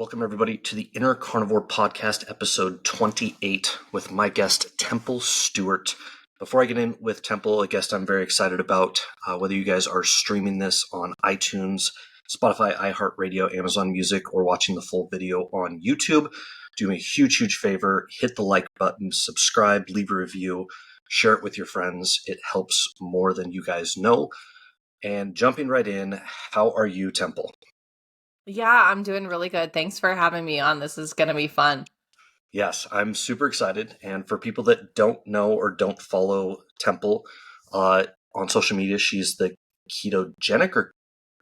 Welcome, everybody, to the Inner Carnivore Podcast, episode 28, with my guest, Temple Stewart. Before I get in with Temple, a guest I'm very excited about, whether you guys are streaming this on iTunes, Spotify, iHeartRadio, Amazon Music, or watching the full video on YouTube, do me a huge favor. Hit the like button, subscribe, leave a review, share it with your friends. It helps more than you guys know. And jumping right in, how are you, Temple? Yeah, I'm doing really good. Thanks for having me on. This is going to be fun. Yes, I'm super excited. And for people that don't know or don't follow Temple on social media, she's the ketogenic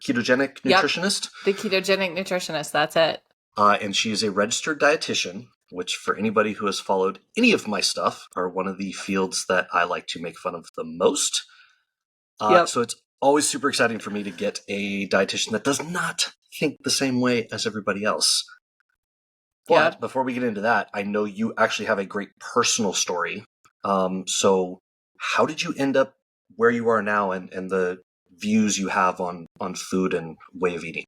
nutritionist. The ketogenic nutritionist. That's it. And she is a registered dietitian, which for anybody who has followed any of my stuff are one of the fields that I like to make fun of the most. So it's always super exciting for me to get a dietitian that does not think the same way as everybody else. But before we get into that, I know you actually have a great personal story. So how did you end up where you are now and the views you have on food and way of eating?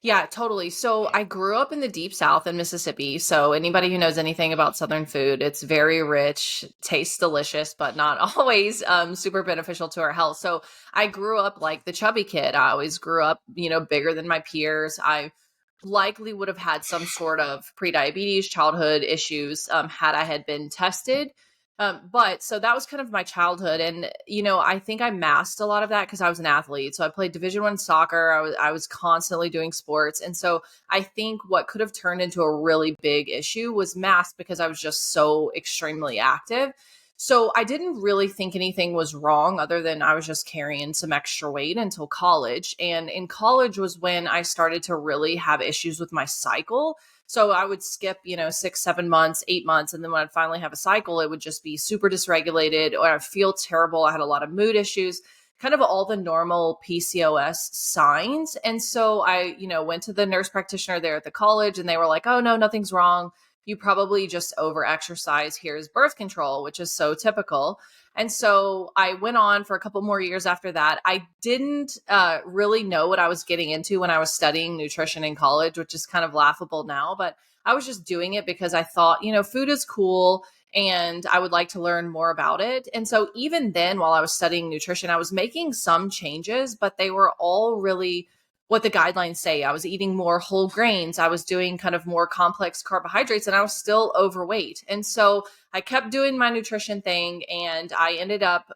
Yeah, totally. So I grew up in the deep South in Mississippi. So anybody who knows anything about Southern food, it's very rich, tastes delicious, but not always super beneficial to our health. So I grew up like the chubby kid. I always grew up, bigger than my peers. I likely would have had some sort of prediabetes, childhood issues had I had been tested. But so that was kind of my childhood. And, I think I masked a lot of that because I was an athlete. So I played Division I soccer. I was constantly doing sports. And so I think what could have turned into a really big issue was masked because I was just so extremely active. So I didn't really think anything was wrong other than I was just carrying some extra weight until college. And in college was when I started to really have issues with my cycle. So I would skip, 6, 7 months, 8 months. And then when I'd finally have a cycle, it would just be super dysregulated or I'd feel terrible. I had a lot of mood issues, kind of all the normal PCOS signs. And so I, went to the nurse practitioner there at the college and they were like, oh, no, nothing's wrong. You probably just over exercise. Here's birth control, which is so typical. And so I went on for a couple more years after that. I didn't really know what I was getting into when I was studying nutrition in college, which is kind of laughable now, but I was just doing it because I thought, food is cool and I would like to learn more about it. And so even then, while I was studying nutrition, I was making some changes, but they were all really what the guidelines say. I was eating more whole grains. I was doing kind of more complex carbohydrates and I was still overweight. And so I kept doing my nutrition thing and I ended up,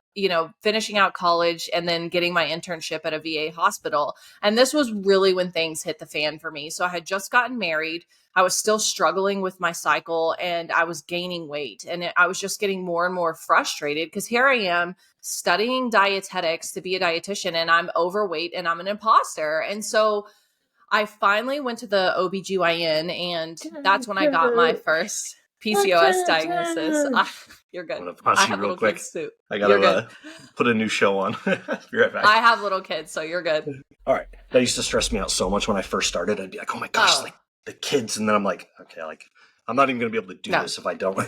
finishing out college and then getting my internship at a VA hospital. And this was really when things hit the fan for me. So I had just gotten married. I was still struggling with my cycle and I was gaining weight and I was just getting more and more frustrated because here I am studying dietetics to be a dietitian and I'm overweight and I'm an imposter. And so I finally went to the OBGYN and that's when I got my first PCOS diagnosis. You're good. I'm going to pause you real quick. I got to put a new show on. Be right back. I have little kids, so you're good. All right. That used to stress me out so much when I first started. I'd be like, oh my gosh, like the kids. And then I'm like, okay, I'm not even going to be able to do this if I don't.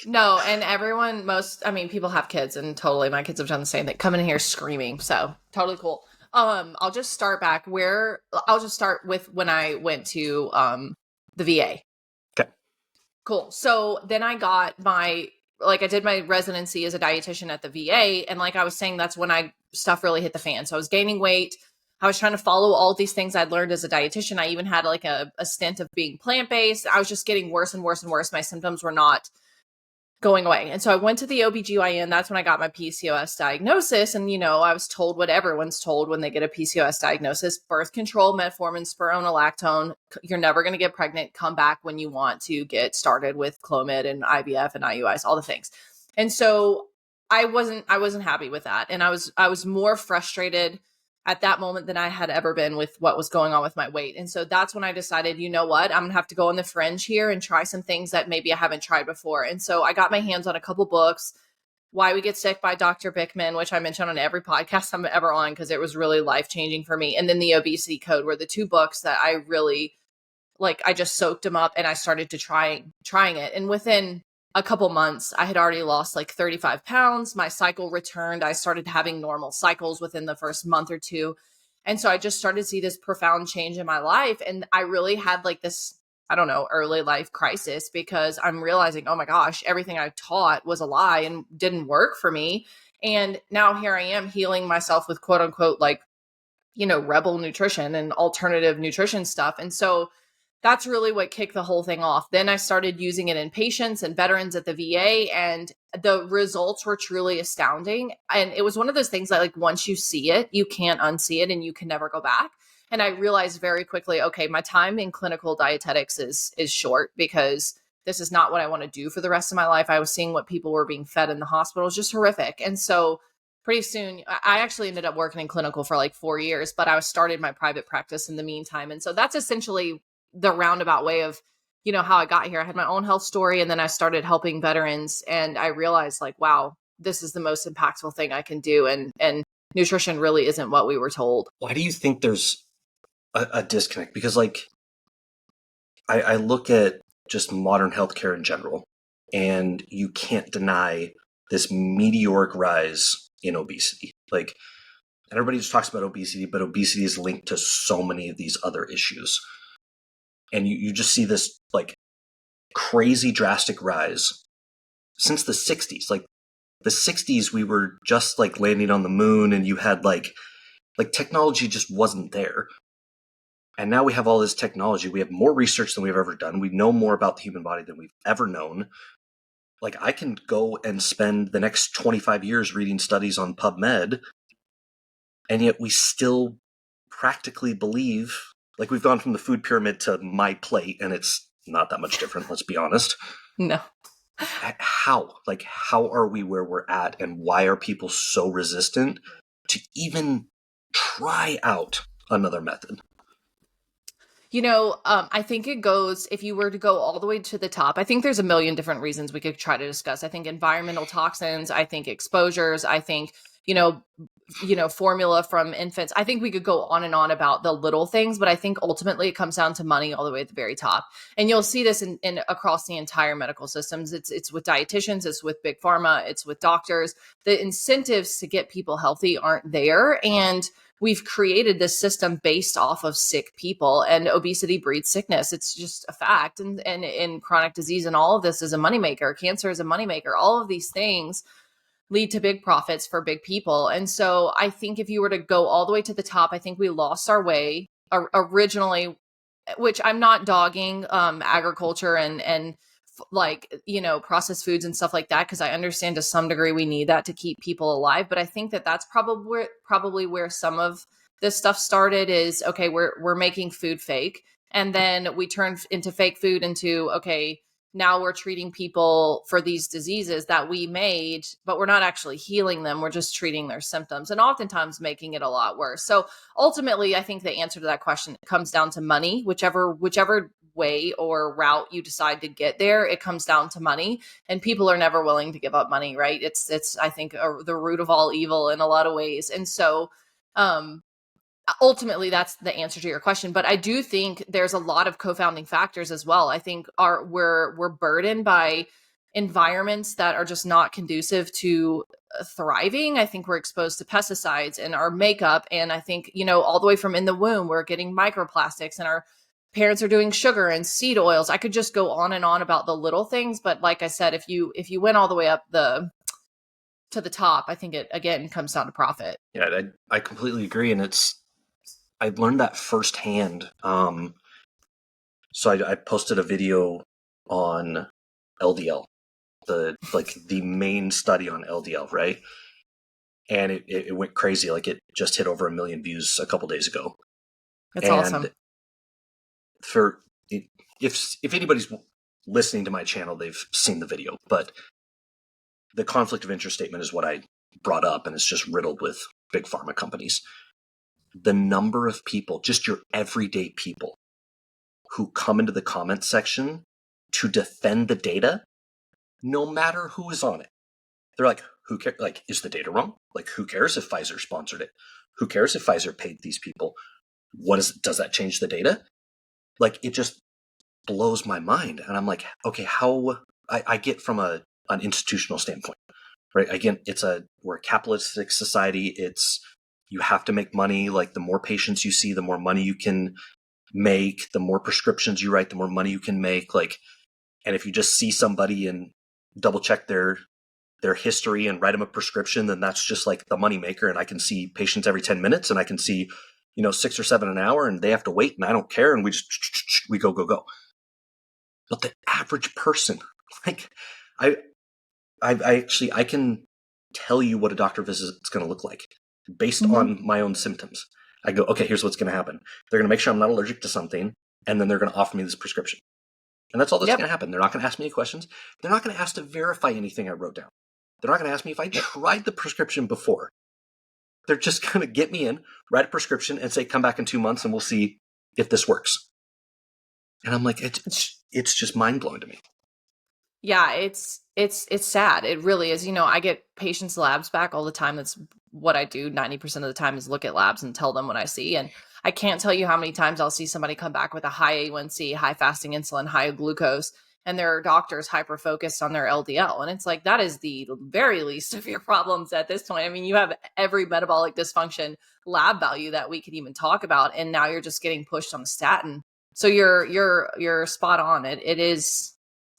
No, and people have kids and totally my kids have done the same thing. Come in here screaming. So totally cool. I'll just start with when I went to the VA. Okay. Cool. So then I got I did my residency as a dietitian at the VA. And like I was saying, that's when stuff really hit the fan. So I was gaining weight. I was trying to follow all these things I'd learned as a dietitian. I even had like a stint of being plant-based. I was just getting worse and worse and worse. My symptoms were not going away. And so I went to the OBGYN. That's when I got my PCOS diagnosis. And, I was told what everyone's told when they get a PCOS diagnosis: birth control, metformin, spironolactone. You're never going to get pregnant. Come back when you want to get started with Clomid and IVF and IUIs, all the things. And so I wasn't happy with that. And I was more frustrated at that moment than I had ever been with what was going on with my weight. And so that's when I decided, you know what, I'm gonna have to go on the fringe here and try some things that maybe I haven't tried before. And so I got my hands on a couple books. Why We Get Sick by Dr. Bickman, which I mentioned on every podcast I'm ever on because it was really life-changing for me. And then The Obesity Code were the two books that I really, I just soaked them up and I started to trying it. And within a couple months, I had already lost 35 pounds. My cycle returned. I started having normal cycles within the first month or two. And so I just started to see this profound change in my life. And I really had like this, I don't know, early life crisis, because I'm realizing, oh my gosh, everything I taught was a lie and didn't work for me. And now here I am healing myself with quote unquote, like, rebel nutrition and alternative nutrition stuff. And so that's really what kicked the whole thing off. Then I started using it in patients and veterans at the VA, and the results were truly astounding. And it was one of those things that, like, once you see it, you can't unsee it and you can never go back. And I realized very quickly, okay, my time in clinical dietetics is short, because this is not what I want to do for the rest of my life. I was seeing what people were being fed in the hospital, was just horrific. And so pretty soon, I actually ended up working in clinical for like 4 years, but I started my private practice in the meantime. And so that's essentially the roundabout way of, how I got here. I had my own health story, and then I started helping veterans, and I realized, like, wow, this is the most impactful thing I can do. And nutrition really isn't what we were told. Why do you think there's a disconnect? Because, like, I look at just modern healthcare in general, and you can't deny this meteoric rise in obesity. Like, everybody just talks about obesity, but obesity is linked to so many of these other issues. And you just see this, like, crazy drastic rise since the 60s. Like, the 60s, we were just, like, landing on the moon, and you had, like technology just wasn't there. And now we have all this technology. We have more research than we've ever done. We know more about the human body than we've ever known. Like, I can go and spend the next 25 years reading studies on PubMed, and yet we still practically believe, like, we've gone from the food pyramid to my plate, and it's not that much different, let's be honest. No. How? Like, how are we where we're at, and why are people so resistant to even try out another method? I think it goes, if you were to go all the way to the top, I think there's a million different reasons we could try to discuss. I think environmental toxins, I think exposures, I think, formula from infants. I think we could go on and on about the little things, but I think ultimately it comes down to money all the way at the very top. And you'll see this in across the entire medical systems. It's with dietitians, it's with big pharma, it's with doctors. The incentives to get people healthy aren't there. And we've created this system based off of sick people, and obesity breeds sickness. It's just a fact. And in chronic disease, and all of this is a moneymaker. Cancer is a moneymaker. All of these things lead to big profits for big people. And so I think if you were to go all the way to the top, I think we lost our way originally, which I'm not dogging agriculture and processed foods and stuff like that, because I understand to some degree we need that to keep people alive. But I think that's probably where some of this stuff started is, okay, we're making food fake. And then we turn into fake food into, okay, now we're treating people for these diseases that we made, but we're not actually healing them. We're just treating their symptoms, and oftentimes making it a lot worse. So ultimately, I think the answer to that question comes down to money. Whichever way or route you decide to get there, it comes down to money, and people are never willing to give up money, right? It's I think the root of all evil in a lot of ways. And so ultimately that's the answer to your question. But I do think there's a lot of co-founding factors as well. I think we're burdened by environments that are just not conducive to thriving. I think we're exposed to pesticides in our makeup, and I think all the way from in the womb we're getting microplastics, and our parents are doing sugar and seed oils. I could just go on and on about the little things, but like I said, if you went all the way up to the top, I think it again comes down to profit. Yeah, I completely agree, and I learned that firsthand. So I posted a video on LDL, the main study on LDL, right? And it went crazy. Like, it just hit over 1 million views a couple days ago. That's awesome. If anybody's listening to my channel, they've seen the video. But the conflict of interest statement is what I brought up, and it's just riddled with big pharma companies. The number of people, just your everyday people, who come into the comments section to defend the data, no matter who is on it. They're like, who cares? Like, is the data wrong? Like, who cares if Pfizer sponsored it? Who cares if Pfizer paid these people? Does that change the data? Like, it just blows my mind. And I'm like, okay, how I get from an institutional standpoint, right? Again, we're a capitalistic society. It's you have to make money. Like the more patients you see, the more money you can make, the more prescriptions you write, the more money you can make. Like, and if you just see somebody and double check their history and write them a prescription, then that's just like the money maker. And I can see patients every 10 minutes and I can see, 6 or 7 an hour and they have to wait and I don't care. And we go. But the average person, like I can tell you what a doctor visit is going to look like based on my own symptoms. I go, okay, here's what's going to happen. They're going to make sure I'm not allergic to something. And then they're going to offer me this prescription. And that's all that's going to happen. They're not going to ask me any questions. They're not going to ask to verify anything I wrote down. They're not going to ask me if I tried the prescription before. They're just going to get me in, write a prescription, and say, come back in 2 months and we'll see if this works. And I'm like, it's just mind blowing to me. Yeah, it's sad. It really is. I get patients' labs back all the time. That's what I do 90% of the time is look at labs and tell them what I see. And I can't tell you how many times I'll see somebody come back with a high A1C, high fasting insulin, high glucose, and their doctor's hyper-focused on their LDL. And it's like, that is the very least of your problems at this point. I mean, you have every metabolic dysfunction lab value that we could even talk about. And now you're just getting pushed on a statin. So you're spot on. It is,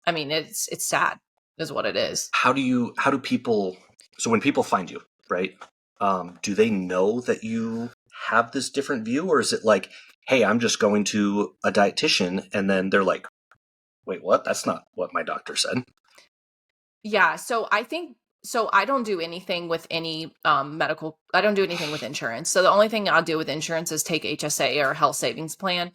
I mean, it's sad is what it is. How do people, so when people find you, right? Do they know that you have this different view, or is it like, hey, I'm just going to a dietitian, and then they're like, wait, what? That's not what my doctor said. Yeah. So I don't do anything with any medical, I don't do anything with insurance. So the only thing I'll do with insurance is take HSA or health savings plan.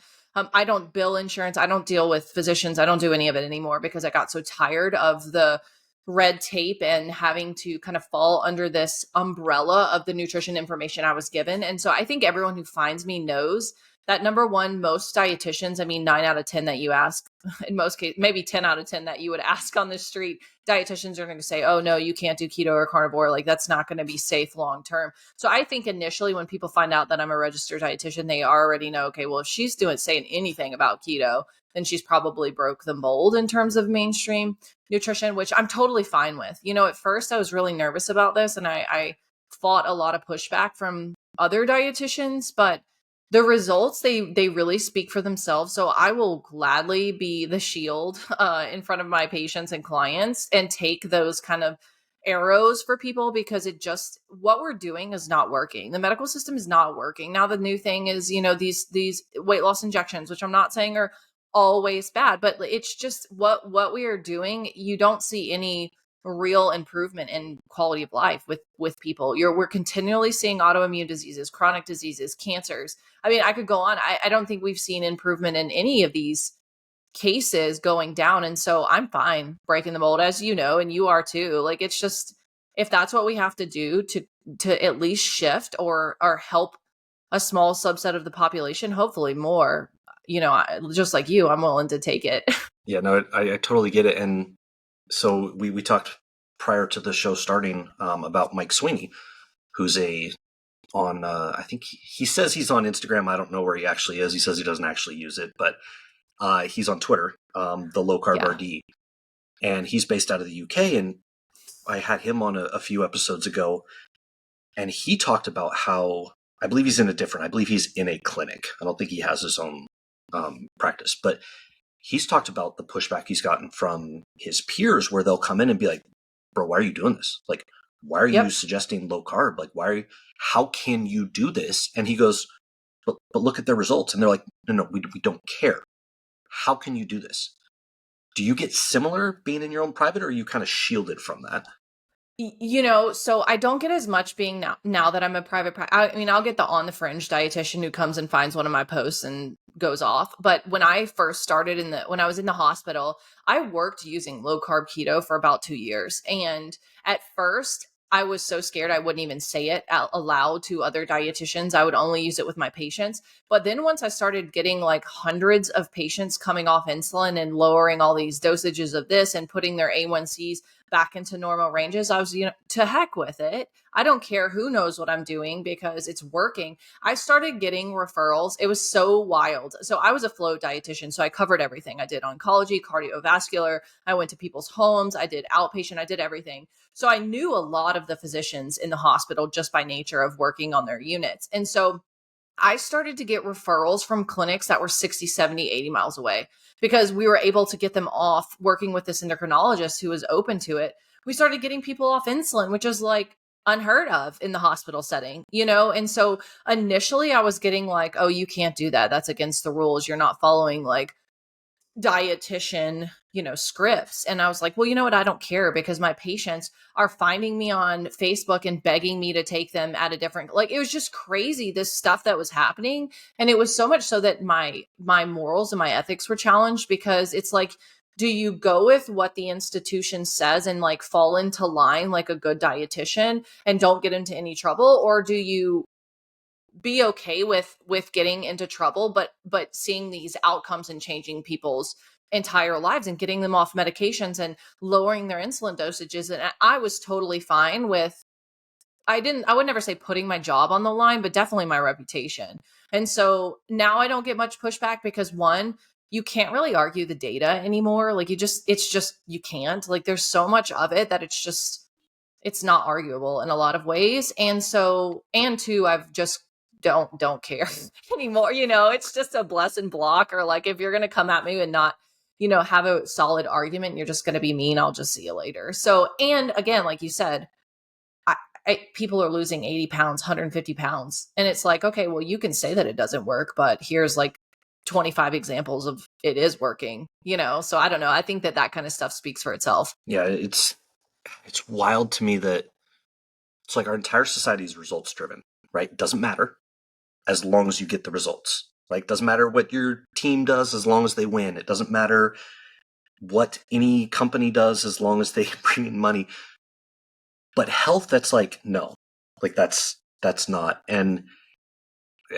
I don't bill insurance. I don't deal with physicians. I don't do any of it anymore because I got so tired of the red tape and having to kind of fall under this umbrella of the nutrition information I was given. And so I think everyone who finds me knows that, number one, most dietitians, 9 out of 10 that you ask, in most cases, maybe 10 out of 10 that you would ask on the street, dietitians are going to say, oh no, you can't do keto or carnivore. Like that's not going to be safe long-term. So I think initially when people find out that I'm a registered dietitian, they already know, okay, well, if she's saying anything about keto, then she's probably broke the mold in terms of mainstream nutrition, which I'm totally fine with. At first I was really nervous about this and I fought a lot of pushback from other dietitians, but the results, they really speak for themselves. So I will gladly be the shield in front of my patients and clients and take those kind of arrows for people because what we're doing is not working. The medical system is not working. Now the new thing is, these weight loss injections, which I'm not saying are always bad, but it's just what we are doing. You don't see any real improvement in quality of life with people. We're continually seeing autoimmune diseases, chronic diseases, cancers. I could go on. I don't think we've seen improvement in any of these cases going down. And so I'm fine breaking the mold, as you know, and you are too. Like, it's just, if that's what we have to do to at least shift or help a small subset of the population, hopefully more, just like you, I'm willing to take it. Yeah, no, I totally get it. And so we talked prior to the show starting about Mike Sweeney, who's I think he says he's on Instagram. I don't know where he actually is. He says he doesn't actually use it, but he's on Twitter, the Low Carb RD, and he's based out of the UK. And I had him on a few episodes ago, and he talked about how, I believe he's in a clinic. I don't think he has his own practice, but he's talked about the pushback he's gotten from his peers where they'll come in and be like, bro, why are you doing this? Like, why are you suggesting low carb? Like, how can you do this? And he goes, but look at their results. And they're like, no, we don't care. How can you do this? Do you get similar being in your own private, or are you kind of shielded from that? So I don't get as much being now that I'm a private I'll get the on the fringe dietitian who comes and finds one of my posts and goes off. But when I first started when I was in the hospital, I worked using low carb keto for about 2 years. And at first I was so scared I wouldn't even say it out aloud to other dietitians. I would only use it with my patients. But then once I started getting like hundreds of patients coming off insulin and lowering all these dosages of this and putting their A1Cs back into normal ranges. I was, to heck with it. I don't care who knows what I'm doing because it's working. I started getting referrals. It was so wild. So I was a flow dietitian. So I covered everything. I did oncology, cardiovascular. I went to people's homes. I did outpatient. I did everything. So I knew a lot of the physicians in the hospital just by nature of working on their units. And so I started to get referrals from clinics that were 60, 70, 80 miles away because we were able to get them off working with this endocrinologist who was open to it. We started getting people off insulin, which is like unheard of in the hospital setting, And so initially I was getting like, oh, you can't do that. That's against the rules. You're not following like dietitian, scripts. And I was like, well, you know what? I don't care because my patients are finding me on Facebook and begging me to take them at a different, like, it was just crazy, this stuff that was happening. And it was so much so that my morals and my ethics were challenged because it's like, do you go with what the institution says and like fall into line like a good dietitian and don't get into any trouble? Or do you be okay with getting into trouble, but seeing these outcomes and changing people's entire lives and getting them off medications and lowering their insulin dosages? And I was totally fine with, I would never say putting my job on the line, but definitely my reputation. And so now I don't get much pushback because one, you can't really argue the data anymore. Like you can't, like, there's so much of it that it's not arguable in a lot of ways. And so, and two, I've just don't care anymore. It's just a blessing block, or like, if you're going to come at me and not, have a solid argument, and you're just going to be mean, I'll just see you later. So, and again, like you said, people are losing 80 pounds, 150 pounds. And it's like, okay, well, you can say that it doesn't work, but here's like 25 examples of it is working, So I don't know. I think that kind of stuff speaks for itself. Yeah. It's wild to me that it's like our entire society is results driven, right? It doesn't matter as long as you get the results. Like, doesn't matter what your team does as long as they win. It doesn't matter what any company does as long as they bring in money. But health, that's like, no, like that's not. And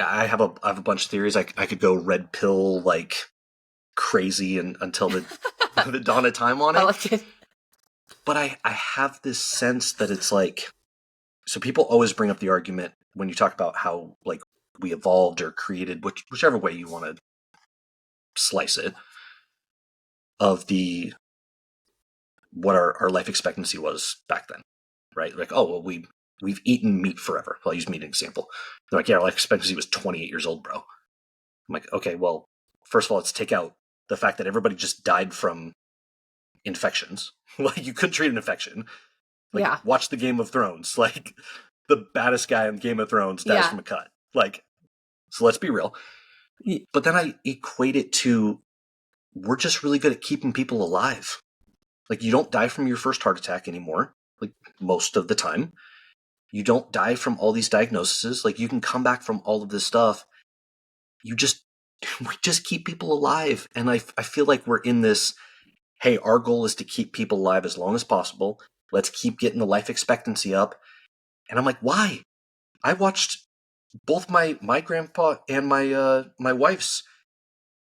I have a bunch of theories. I could go red pill like crazy and until the the dawn of time on it. I like it. But I have this sense that it's like, so people always bring up the argument when you talk about how like we evolved or created, whichever way you want to slice it, of what our life expectancy was back then, right? Like, oh, well, we've eaten meat forever. I'll use meat as an example. They're like, yeah, our life expectancy was 28 years old, bro. I'm like, okay, well, first of all, let's take out the fact that everybody just died from infections. Like, you could treat an infection. Like, yeah. Watch the Game of Thrones. Like, the baddest guy in Game of Thrones dies from a cut. Like, so let's be real. But then I equate it to, we're just really good at keeping people alive. Like, you don't die from your first heart attack anymore, like most of the time. You don't die from all these diagnoses. Like, you can come back from all of this stuff. We just keep people alive. And I feel like we're in this, hey, our goal is to keep people alive as long as possible. Let's keep getting the life expectancy up. And I'm like, why? I watched both my grandpa and my wife's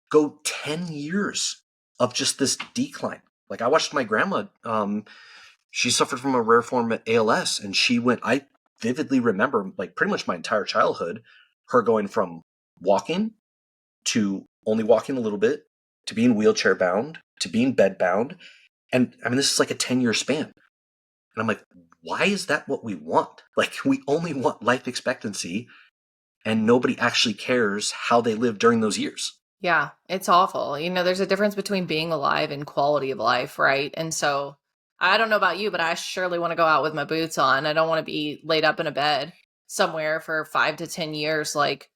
go 10 years of just this decline. Like, I watched my grandma, she suffered from a rare form of ALS, and I vividly remember, like, pretty much my entire childhood, her going from walking to only walking a little bit, to being wheelchair bound, to being bed bound. And I mean, this is like a 10-year span. And I'm like, why is that what we want? Like, we only want life expectancy, and nobody actually cares how they live during those years. Yeah, it's awful. There's a difference between being alive and quality of life, right? And so I don't know about you, but I surely want to go out with my boots on. I don't want to be laid up in a bed somewhere for 5 to 10 years, like,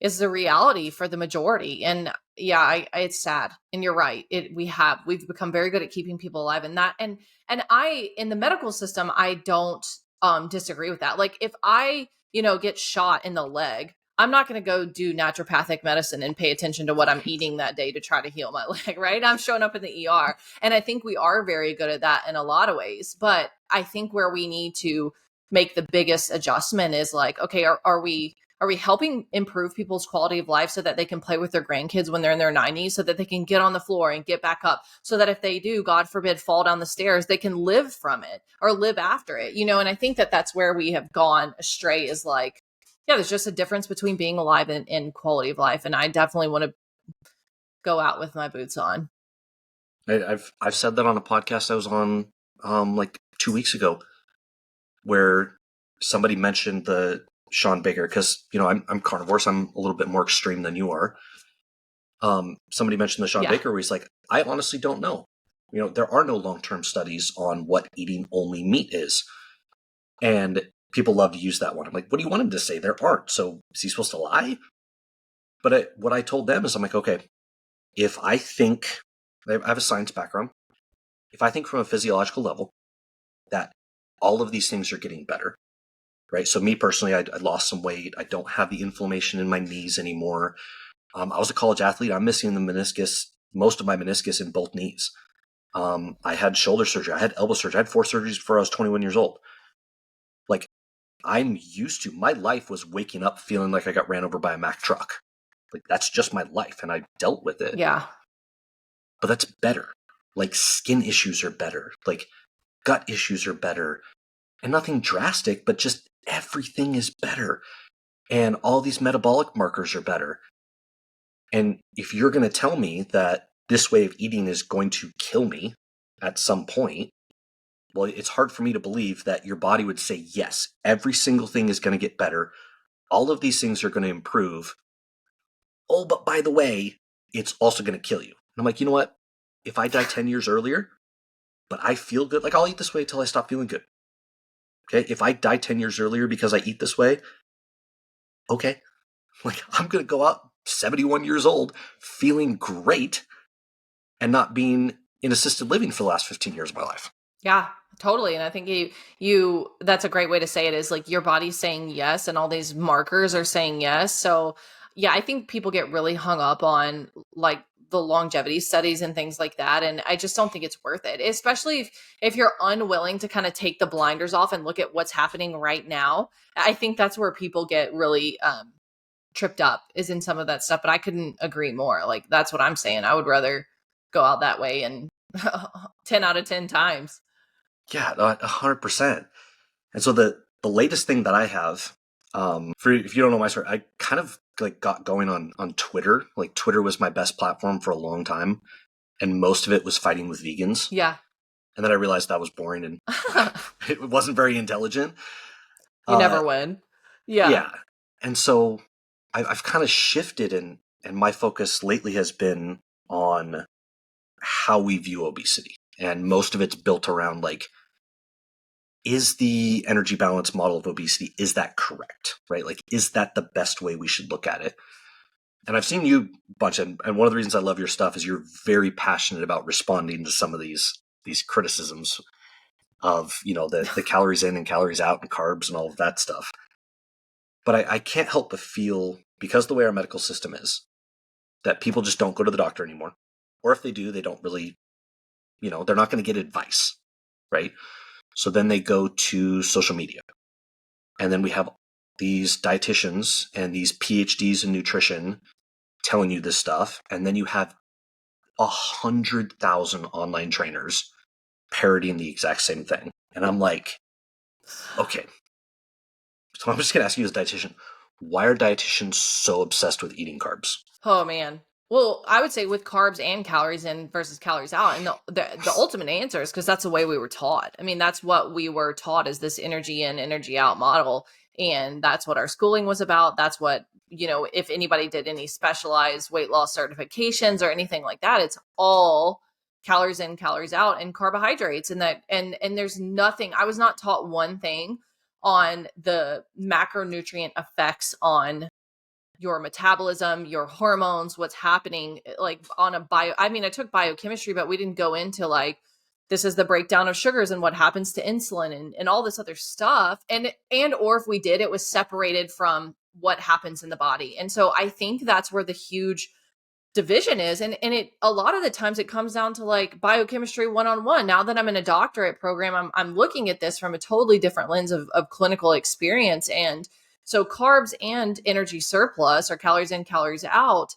is the reality for the majority. And yeah, it's sad. And you're right. We've become very good at keeping people alive, and I, in the medical system, I don't disagree with that. Like, if I, get shot in the leg, I'm not going to go do naturopathic medicine and pay attention to what I'm eating that day to try to heal my leg, right? I'm showing up in the ER. And I think we are very good at that in a lot of ways. But I think where we need to make the biggest adjustment is like, okay, are we Are we helping improve people's quality of life so that they can play with their grandkids when they're in their 90s, so that they can get on the floor and get back up, so that if they do, God forbid, fall down the stairs, they can live from it or live after it, and I think that that's where we have gone astray, is like, yeah, there's just a difference between being alive and quality of life. And I definitely want to go out with my boots on. I've said that on a podcast I was on like 2 weeks ago, where somebody mentioned the Sean Baker, because I'm carnivore, so I'm a little bit more extreme than you are. Somebody mentioned the Sean Baker, where he's like, I honestly don't know. There are no long-term studies on what eating only meat is, and people love to use that one. I'm like, what do you want him to say? There aren't. So is he supposed to lie? But what I told them is, I'm like, okay, if I think, I have a science background, if I think from a physiological level that all of these things are getting better, right? So me personally, I lost some weight. I don't have the inflammation in my knees anymore. I was a college athlete. I'm missing the meniscus, most of my meniscus in both knees. I had shoulder surgery. I had elbow surgery. I had 4 surgeries before I was 21 years old. Like, I'm used to, my life was waking up feeling like I got ran over by a Mack truck. Like, that's just my life, and I dealt with it. Yeah. But that's better. Like, skin issues are better. Like, gut issues are better. And nothing drastic, but just everything is better. And all these metabolic markers are better. And if you're going to tell me that this way of eating is going to kill me at some point, well, it's hard for me to believe that your body would say, yes, every single thing is going to get better. All of these things are going to improve. Oh, but by the way, it's also going to kill you. And I'm like, you know what? If I die 10 years earlier, but I feel good, like, I'll eat this way until I stop feeling good. Okay? If I die 10 years earlier because I eat this way, okay. Like, I'm going to go out 71 years old feeling great and not being in assisted living for the last 15 years of my life. Yeah, totally. And I think you that's a great way to say it, is like your body's saying yes and all these markers are saying yes. So yeah, I think people get really hung up on like the longevity studies and things like that. And I just don't think it's worth it, especially if you're unwilling to kind of take the blinders off and look at what's happening right now. I think that's where people get really tripped up, is in some of that stuff. But I couldn't agree more. Like, that's what I'm saying. I would rather go out that way, and 10 out of 10 times. Yeah, 100%. And so the latest thing that I have, if you don't know my story, I kind of like got going on Twitter. Like, Twitter was my best platform for a long time, and most of it was fighting with vegans. Yeah. And then I realized that was boring and it wasn't very intelligent. You never win. Yeah. Yeah. And so I've kind of shifted, and my focus lately has been on how we view obesity. And most of it's built around, like, is the energy balance model of obesity, is that correct, right? Like, is that the best way we should look at it? And I've seen you a bunch, and one of the reasons I love your stuff is you're very passionate about responding to some of these criticisms of, the calories in and calories out and carbs and all of that stuff. But I can't help but feel, because the way our medical system is, that people just don't go to the doctor anymore. Or if they do, they don't really, they're not going to get advice, right? So then they go to social media. And then we have these dietitians and these PhDs in nutrition telling you this stuff. And then you have 100,000 online trainers parodying the exact same thing. And I'm like, okay. So I'm just going to ask you as a dietitian, why are dietitians so obsessed with eating carbs? Oh, man. Well, I would say with carbs and calories in versus calories out. And the ultimate answer is because that's the way we were taught. I mean, that's what we were taught, is this energy in, energy out model. And that's what our schooling was about. That's what, if anybody did any specialized weight loss certifications or anything like that, it's all calories in, calories out, and carbohydrates. And there's nothing, I was not taught one thing on the macronutrient effects on your metabolism, your hormones, what's happening, like on a I took biochemistry, but we didn't go into like, this is the breakdown of sugars and what happens to insulin and all this other stuff. Or if we did, it was separated from what happens in the body. And so I think that's where the huge division is. And it, a lot of the times it comes down to like biochemistry 101. Now that I'm in a doctorate program, I'm looking at this from a totally different lens of clinical experience. And So carbs and energy surplus, or calories in, calories out,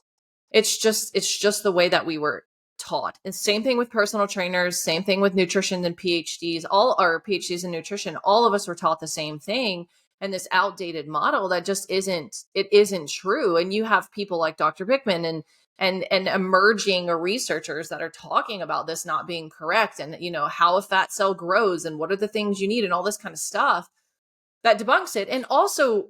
it's just the way that we were taught. And same thing with personal trainers, same thing with nutrition and PhDs, all our PhDs in nutrition, all of us were taught the same thing. And this outdated model that just isn't true. And you have people like Dr. Bickman and emerging researchers that are talking about this not being correct, and how a fat cell grows and what are the things you need and all this kind of stuff that debunks it. And also,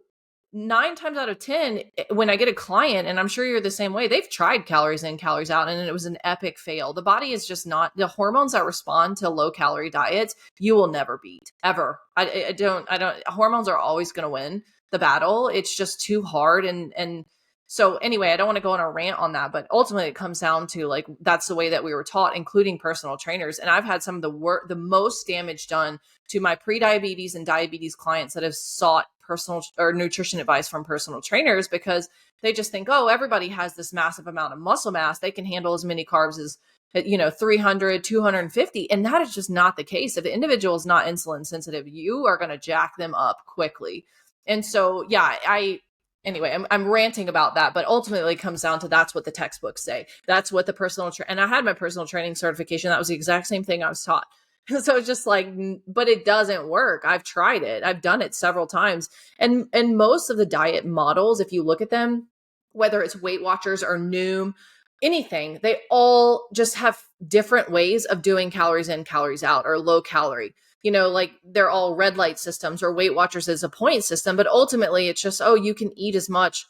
9 times out of 10, when I get a client, and I'm sure you're the same way, they've tried calories in, calories out, and it was an epic fail. The body is just not, the hormones that respond to low calorie diets, you will never beat, ever. I don't, hormones are always going to win the battle. It's just too hard. And so anyway, I don't want to go on a rant on that, but ultimately it comes down to, like, that's the way that we were taught, including personal trainers. And I've had some of the most damage done to my pre-diabetes and diabetes clients that have sought personal or nutrition advice from personal trainers, because they just think, oh, everybody has this massive amount of muscle mass, they can handle as many carbs as 300, 250. And that is just not the case. If the individual is not insulin sensitive, you are going to jack them up quickly. And so, yeah, anyway, I'm ranting about that, but ultimately it comes down to, that's what the textbooks say. That's what the and I had my personal training certification. That was the exact same thing I was taught. So it's just like, but it doesn't work. I've tried it. I've done it several times. And most of the diet models, if you look at them, whether it's Weight Watchers or Noom, anything, they all just have different ways of doing calories in, calories out, or low calorie. Like they're all red light systems, or Weight Watchers is a point system, but ultimately it's just, oh, you can eat as much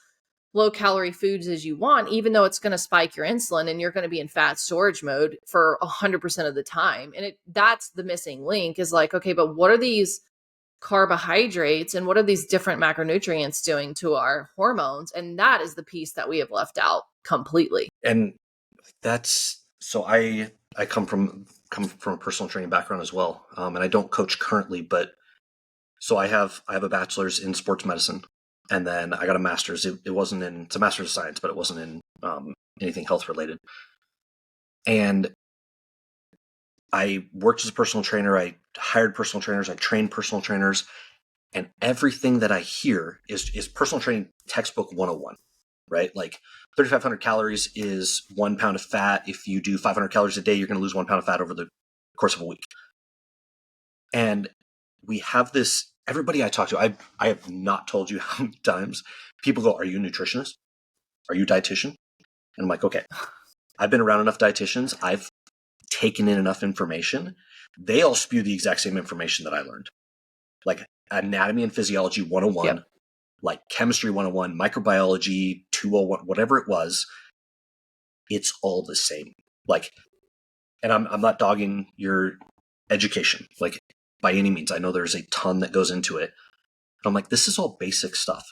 low calorie foods as you want, even though it's going to spike your insulin and you're going to be in fat storage mode for 100% of the time. And that's the missing link, is like, okay, but what are these carbohydrates and what are these different macronutrients doing to our hormones? And that is the piece that we have left out completely. And that's, so I come from a personal training background as well. And I don't coach currently, but so I have a bachelor's in sports medicine. And then I got a master's. It's a master's of science, but it wasn't in anything health related. And I worked as a personal trainer. I hired personal trainers. I trained personal trainers. And everything that I hear is personal training textbook 101, right? Like 3,500 calories is 1 pound of fat. If you do 500 calories a day, you're going to lose 1 pound of fat over the course of a week. And we have this, everybody I talk to, I have not told you how many times people go, are you a nutritionist? Are you a dietitian? And I'm like, okay, I've been around enough dietitians. I've taken in enough information. They all spew the exact same information that I learned. Like anatomy and physiology 101, yep. Like chemistry 101, microbiology 201, whatever it was, it's all the same. Like, and I'm not dogging your education, like, by any means. I know there's a ton that goes into it. But I'm like, this is all basic stuff.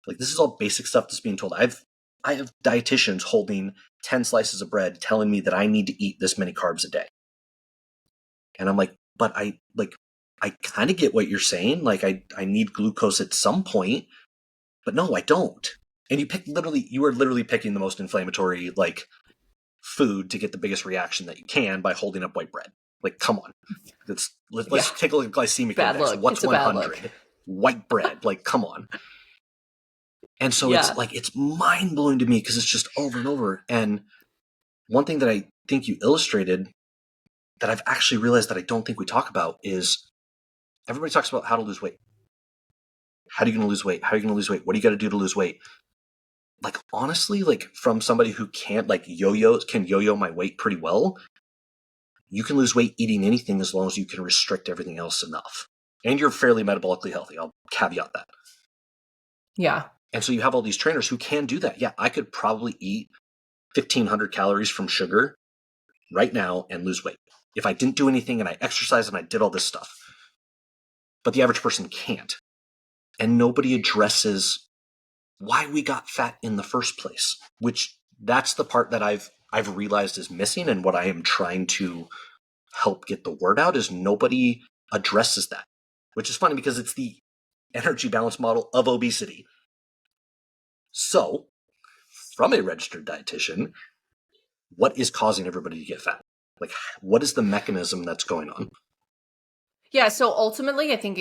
Like, this is all basic stuff that's being told. I have dietitians holding 10 slices of bread telling me that I need to eat this many carbs a day. And I'm like, but I kind of get what you're saying. Like, I need glucose at some point, but no, I don't. And you are literally picking the most inflammatory, like, food to get the biggest reaction that you can by holding up white bread. Like, come on. Let's take a look at glycemic index. What's 100? White bread. Like, come on. And so it's like, it's mind blowing to me because it's just over and over. And one thing that I think you illustrated that I've actually realized that I don't think we talk about is everybody talks about how to lose weight. How are you going to lose weight? How are you going to lose weight? What do you got to do to lose weight? Like, honestly, like, from somebody who can't, like, can yo-yo my weight pretty well, you can lose weight eating anything as long as you can restrict everything else enough. And you're fairly metabolically healthy. I'll caveat that. Yeah. And so you have all these trainers who can do that. Yeah, I could probably eat 1,500 calories from sugar right now and lose weight if I didn't do anything and I exercised and I did all this stuff. But the average person can't. And nobody addresses why we got fat in the first place, which that's the part that I've realized is missing, and what I am trying to help get the word out is nobody addresses that, which is funny because it's the energy balance model of obesity. So, from a registered dietitian, what is causing everybody to get fat? Like, what is the mechanism that's going on? Yeah, so ultimately, I think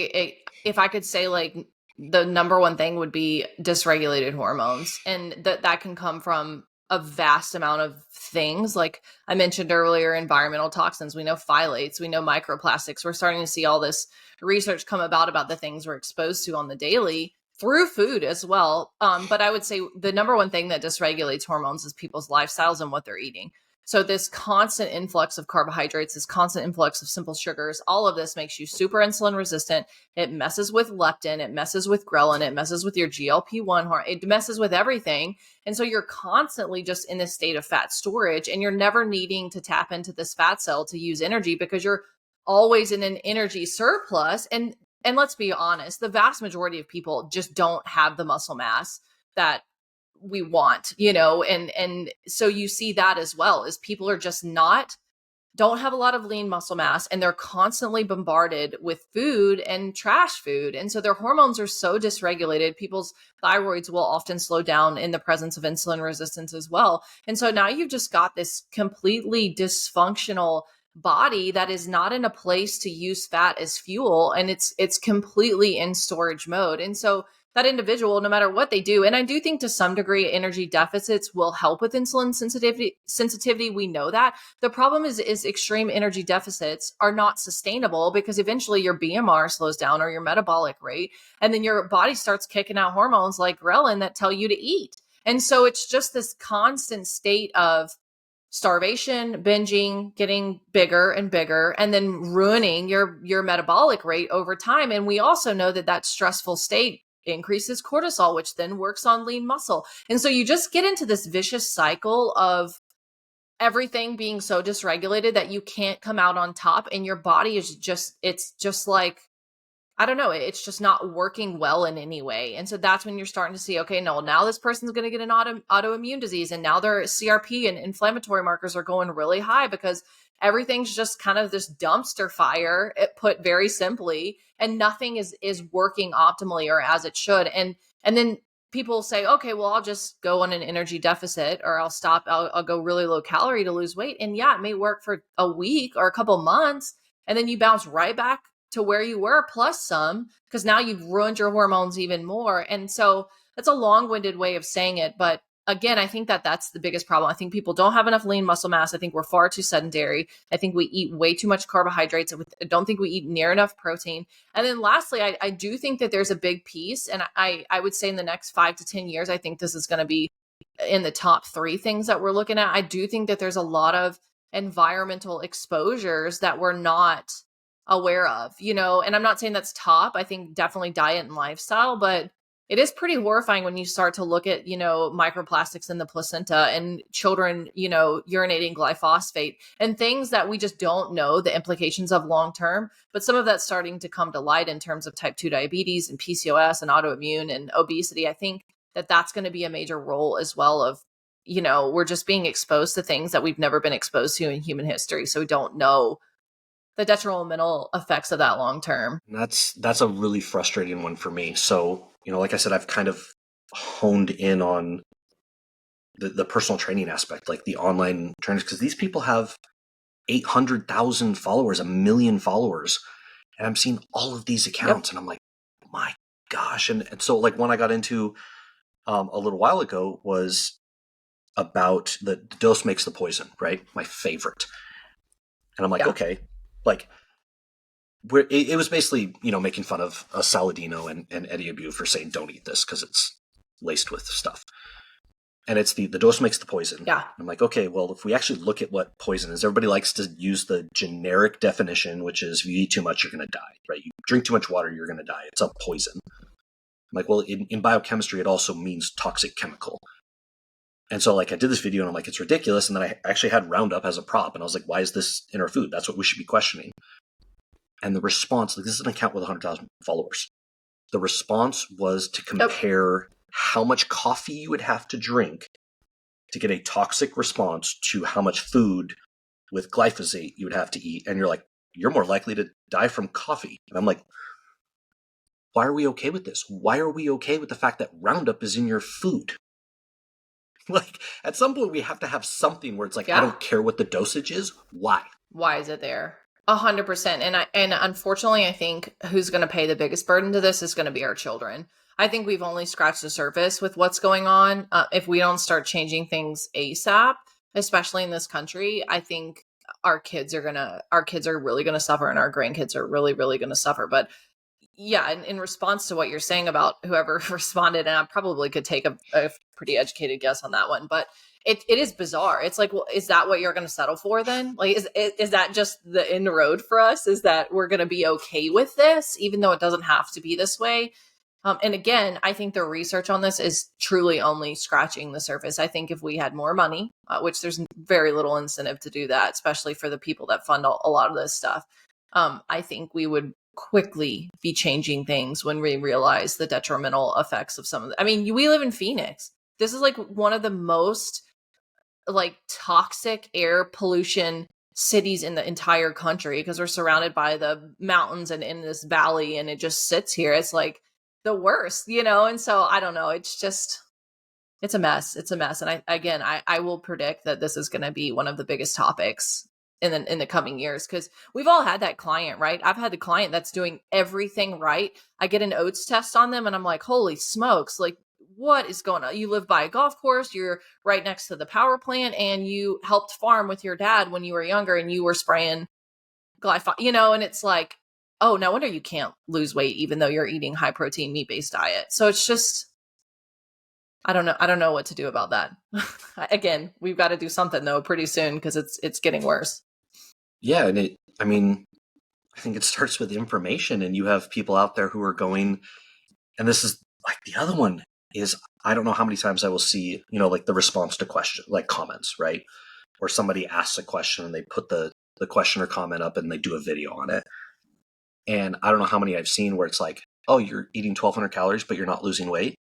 if I could say, like, the number one thing would be dysregulated hormones. And that can come from a vast amount of things. Like I mentioned earlier, environmental toxins, we know phthalates, we know microplastics. We're starting to see all this research come about the things we're exposed to on the daily through food as well. But I would say the number one thing that dysregulates hormones is people's lifestyles and what they're eating. So this constant influx of carbohydrates, this constant influx of simple sugars, all of this makes you super insulin resistant. It messes with leptin, it messes with ghrelin, it messes with your GLP-1 hormone, it messes with everything. And so you're constantly just in this state of fat storage, and you're never needing to tap into this fat cell to use energy because you're always in an energy surplus. And let's be honest, the vast majority of people just don't have the muscle mass that we want, and so you see that as well, is people are just don't have a lot of lean muscle mass, and they're constantly bombarded with food and trash food. And so their hormones are so dysregulated. People's thyroids will often slow down in the presence of insulin resistance as well. And so now you've just got this completely dysfunctional body that is not in a place to use fat as fuel, and it's completely in storage mode. And so that individual, no matter what they do, and I do think to some degree energy deficits will help with insulin sensitivity. We know that. The problem is extreme energy deficits are not sustainable, because eventually your BMR slows down, or your metabolic rate, and then your body starts kicking out hormones like ghrelin that tell you to eat. And so it's just this constant state of starvation, binging, getting bigger and bigger, and then ruining your metabolic rate over time. And we also know that stressful state increases cortisol, which then works on lean muscle. And so you just get into this vicious cycle of everything being so dysregulated that you can't come out on top, and your body is it's just like, I don't know, it's just not working well in any way. And so that's when you're starting to see, okay, no, now this person's going to get an autoimmune disease, and now their CRP and inflammatory markers are going really high because everything's just kind of this dumpster fire, put very simply, and nothing is working optimally or as it should. And then people say, okay, well, I'll just go on an energy deficit, or I'll go really low calorie to lose weight. And yeah, it may work for a week or a couple months, and then you bounce right back to where you were plus some, because now you've ruined your hormones even more. And so that's a long-winded way of saying it. But again, I think that's the biggest problem. I think people don't have enough lean muscle mass. I think we're far too sedentary. I think we eat way too much carbohydrates. I don't think we eat near enough protein. And then lastly, I do think that there's a big piece. And I would say in the next 5 to 10 years, I think this is going to be in the top 3 things that we're looking at. I do think that there's a lot of environmental exposures that we're not aware of, and I'm not saying that's top. I think definitely diet and lifestyle, but it is pretty horrifying when you start to look at, microplastics in the placenta, and children, urinating glyphosate, and things that we just don't know the implications of long-term. But some of that's starting to come to light in terms of type 2 diabetes and PCOS and autoimmune and obesity. I think that that's going to be a major role as well of, we're just being exposed to things that we've never been exposed to in human history. So we don't know the detrimental effects of that long term. That's a really frustrating one for me. So, like I said, I've kind of honed in on the personal training aspect, like the online trainers, because these people have 800,000 followers, 1 million followers, and I'm seeing all of these accounts, and I'm like, my gosh. And so like one I got into a little while ago was about the dose makes the poison, right? My favorite. And I'm like, okay, like it was basically, making fun of Saladino and Eddie Abu for saying don't eat this because it's laced with stuff. And it's the dose makes the poison. Yeah. I'm like, okay, well, if we actually look at what poison is, everybody likes to use the generic definition, which is if you eat too much, you're going to die, right? You drink too much water, you're going to die. It's a poison. I'm like, well, in biochemistry, it also means toxic chemical. And so like I did this video and I'm like, it's ridiculous. And then I actually had Roundup as a prop. And I was like, why is this in our food? That's what we should be questioning. And the response, like this is an account with 100,000 followers. The response was to compare how much coffee you would have to drink to get a toxic response to how much food with glyphosate you would have to eat. And you're like, you're more likely to die from coffee. And I'm like, why are we okay with this? Why are we okay with the fact that Roundup is in your food? Like, at some point, we have to have something where it's like, I don't care what the dosage is. Why? Why is it there? 100%. And unfortunately, I think who's going to pay the biggest burden to this is going to be our children. I think we've only scratched the surface with what's going on. If we don't start changing things ASAP, especially in this country, I think our kids are really going to suffer, and our grandkids are really, really going to suffer. But yeah, in response to what you're saying about whoever responded, and I probably could take a pretty educated guess on that one, but it is bizarre. It's like, well, is that what you're going to settle for then? Like, is that just the end road for us? Is that we're going to be okay with this, even though it doesn't have to be this way? And again, I think the research on this is truly only scratching the surface. I think if we had more money, which there's very little incentive to do that, especially for the people that fund a lot of this stuff, I think we would quickly be changing things when we realize the detrimental effects of some of the, I mean, we live in Phoenix. This is like one of the most like toxic air pollution cities in the entire country because we're surrounded by the mountains and in this valley, and it just sits here. It's like the worst, And so I don't know. It's a mess. It's a mess. And I will predict that this is going to be one of the biggest topics in the coming years, because we've all had that client, right? I've had the client that's doing everything right. I get an oats test on them and I'm like, holy smokes, like what is going on? You live by a golf course, you're right next to the power plant, and you helped farm with your dad when you were younger and you were spraying glyphosate, and it's like, oh, no wonder you can't lose weight even though you're eating high protein meat-based diet. So it's just, I don't know what to do about that. Again, we've got to do something though pretty soon because it's getting worse. Yeah, and I think it starts with information, and you have people out there who are going, and this is like the other one is, I don't know how many times I will see, like the response to question, like comments, right? Or somebody asks a question and they put the question or comment up and they do a video on it. And I don't know how many I've seen where it's like, oh, you're eating 1,200 calories, but you're not losing weight.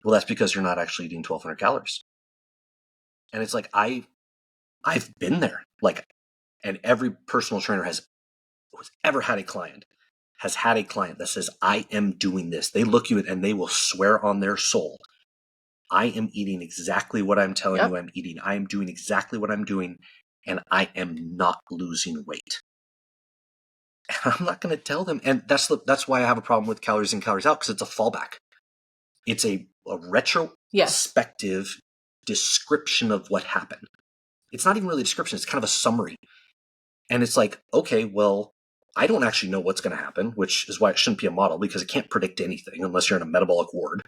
Well, that's because you're not actually eating 1,200 calories. And it's like, I've been there. Like, and every personal trainer who's ever had a client has had a client that says, I am doing this. They look you and they will swear on their soul, I am eating exactly what I'm telling you I'm eating. I am doing exactly what I'm doing, and I am not losing weight. And I'm not going to tell them. And that's why I have a problem with calories in, calories out, because it's a fallback. It's a retrospective description of what happened. It's not even really a description. It's kind of a summary. And it's like, okay, well, I don't actually know what's going to happen, which is why it shouldn't be a model, because it can't predict anything unless you're in a metabolic ward.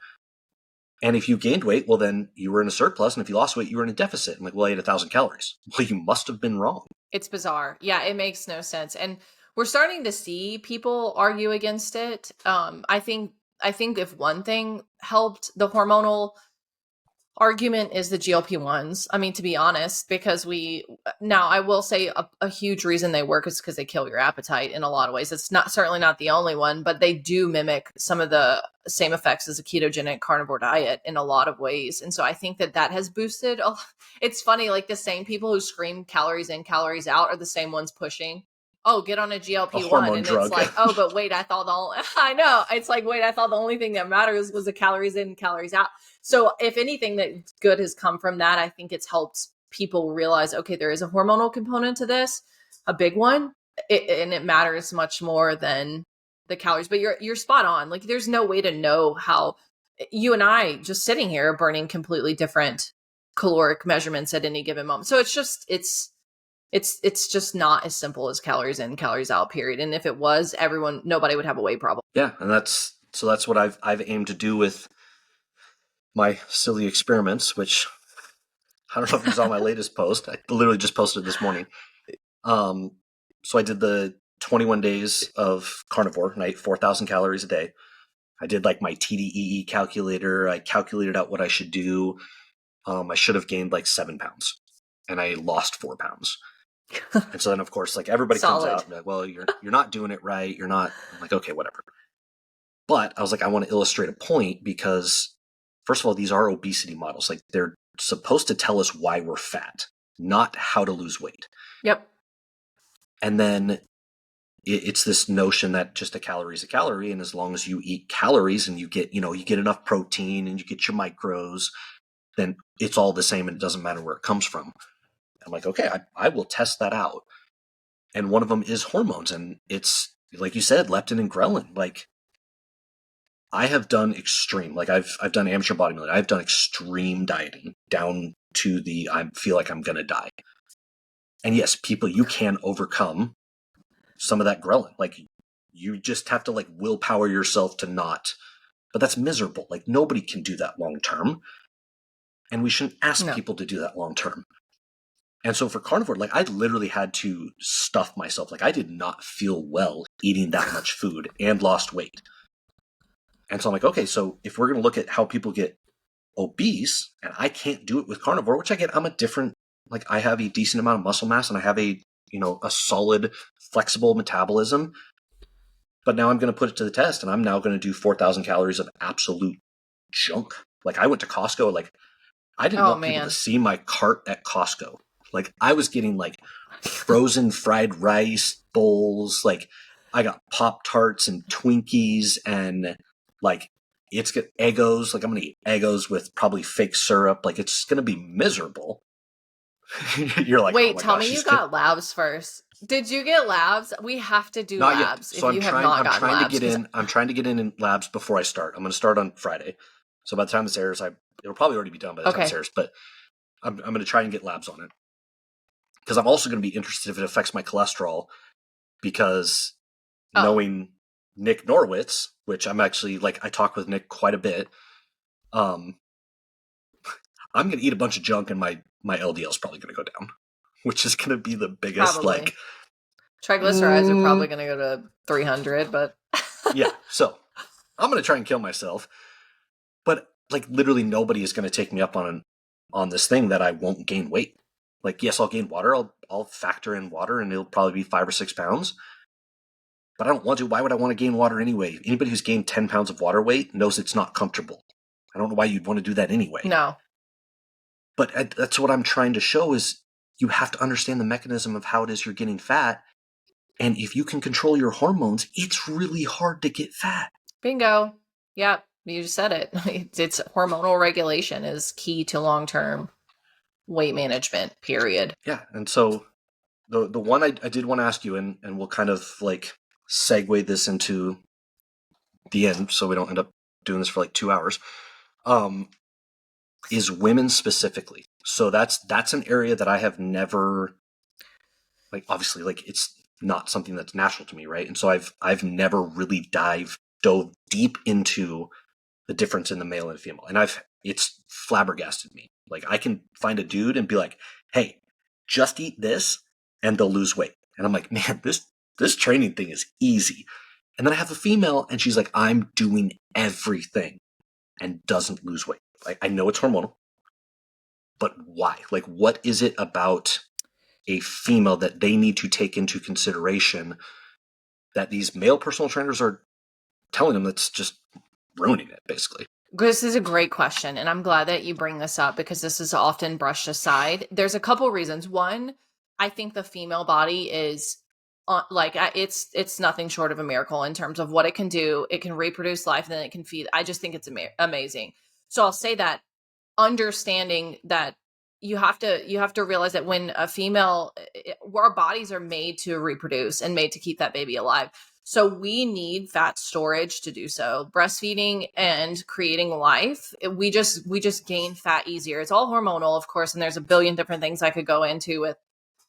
And if you gained weight, well, then you were in a surplus. And if you lost weight, you were in a deficit. I'm like, well, I ate 1,000 calories. Well, you must have been wrong. It's bizarre. Yeah, it makes no sense. And we're starting to see people argue against it. I think if one thing helped the hormonal argument is the GLP-1s. I mean, to be honest, because now I will say a huge reason they work is because they kill your appetite in a lot of ways. It's certainly not the only one, but they do mimic some of the same effects as a ketogenic carnivore diet in a lot of ways. And so I think that has boosted. It's funny, like the same people who scream calories in, calories out are the same ones pushing, oh, get on a GLP-1. And drug. It's like, oh, but wait, I know. It's like, wait, I thought the only thing that matters was the calories in, calories out. So if anything that good has come from that, I think it's helped people realize, okay, there is a hormonal component to this, a big one, and it matters much more than the calories. But you're spot on. Like, there's no way to know how you and I just sitting here are burning completely different caloric measurements at any given moment. So it's just not as simple as calories in, calories out, period. And if it was, nobody would have a weight problem. Yeah, and that's what I've aimed to do with my silly experiments, which I don't know if you saw my latest post. I literally just posted this morning. So I did the 21 days of carnivore, and I ate 4,000 calories a day. I did like my TDEE calculator. I calculated out what I should do. I should have gained like 7 pounds, and I lost 4 pounds. And so then, of course, like everybody comes out and like, well, you're not doing it right. You're not. I'm like, okay, whatever. But I was like, I want to illustrate a point because, first of all, these are obesity models. Like, they're supposed to tell us why we're fat, not how to lose weight. Yep. And then it's this notion that just a calorie is a calorie, and as long as you eat calories and you get enough protein and you get your micros, then it's all the same and it doesn't matter where it comes from. I'm like, okay, I will test that out. And one of them is hormones. And it's, like you said, leptin and ghrelin. Like, I have done extreme, like I've done amateur bodybuilding. I've done extreme dieting down to the, I feel like I'm going to die. And yes, people, you can overcome some of that ghrelin. Like, you just have to like willpower yourself to not, but that's miserable. Like, nobody can do that long term. And we shouldn't ask people to do that long term. And so for carnivore, like, I literally had to stuff myself. Like, I did not feel well eating that much food and lost weight. And so I'm like, okay, so if we're going to look at how people get obese, and I can't do it with carnivore, which I get, I'm a different, like, I have a decent amount of muscle mass and I have a, a solid, flexible metabolism. But now I'm going to put it to the test, and I'm now going to do 4,000 calories of absolute junk. Like, I went to Costco, like, I didn't want people to see my cart at Costco. Like, I was getting like frozen fried rice bowls. Like, I got Pop-Tarts and Twinkies, and like, it's got Eggos. Like, I'm going to eat Eggos with probably fake syrup. Like, it's going to be miserable. You're like, wait, oh my tell gosh, me you got labs first. Did you get labs? We have to do not labs yet. So if I'm trying to get in. I'm trying to get in labs before I start. I'm going to start on Friday. So by the time this airs, it'll probably already be done by the time this airs. But I'm going to try and get labs on it, because I'm also going to be interested if it affects my cholesterol. Because knowing Nick Norwitz, which I'm actually, like, I talk with Nick quite a bit, I'm going to eat a bunch of junk, and my LDL is probably going to go down, which is going to be the biggest, probably. like, triglycerides are probably going to go to 300, but yeah. So I'm going to try and kill myself, but like, literally nobody is going to take me up on this thing that I won't gain weight. Like, yes, I'll gain water. I'll factor in water, and it'll probably be 5 or 6 pounds. But I don't want to. Why would I want to gain water anyway? Anybody who's gained 10 pounds of water weight knows it's not comfortable. I don't know why you'd want to do that anyway. No. But that's what I'm trying to show, is you have to understand the mechanism of how it is you're getting fat. And if you can control your hormones, it's really hard to get fat. Bingo. Yep. You just said it. It's hormonal regulation is key to long-term weight management, period. Yeah. And so the one I did want to ask you, and we'll kind of like segue this into the end so we don't end up doing this for like 2 hours, is women specifically. So that's an area that I have never, like, obviously, like, it's not something that's natural to me, right? And so I've never really dove deep into the difference in the male and female. And it's flabbergasted me. Like, I can find a dude and be like, hey, just eat this and they'll lose weight. And I'm like, man, this training thing is easy. And then I have a female, and she's like, I'm doing everything and doesn't lose weight. Like, I know it's hormonal, but why? Like, what is it about a female that they need to take into consideration that these male personal trainers are telling them that's just ruining it, basically? This is a great question, and I'm glad that you bring this up, because this is often brushed aside. There's a couple reasons. One, I think the female body is it's nothing short of a miracle in terms of what it can do. It can reproduce life, and then it can feed. I just think it's amazing. So I'll say that, understanding that you have to realize that when a female, our bodies are made to reproduce and made to keep that baby alive. So we need fat storage to do so. Breastfeeding and creating life, we just gain fat easier. It's all hormonal, of course, and there's a billion different things I could go into with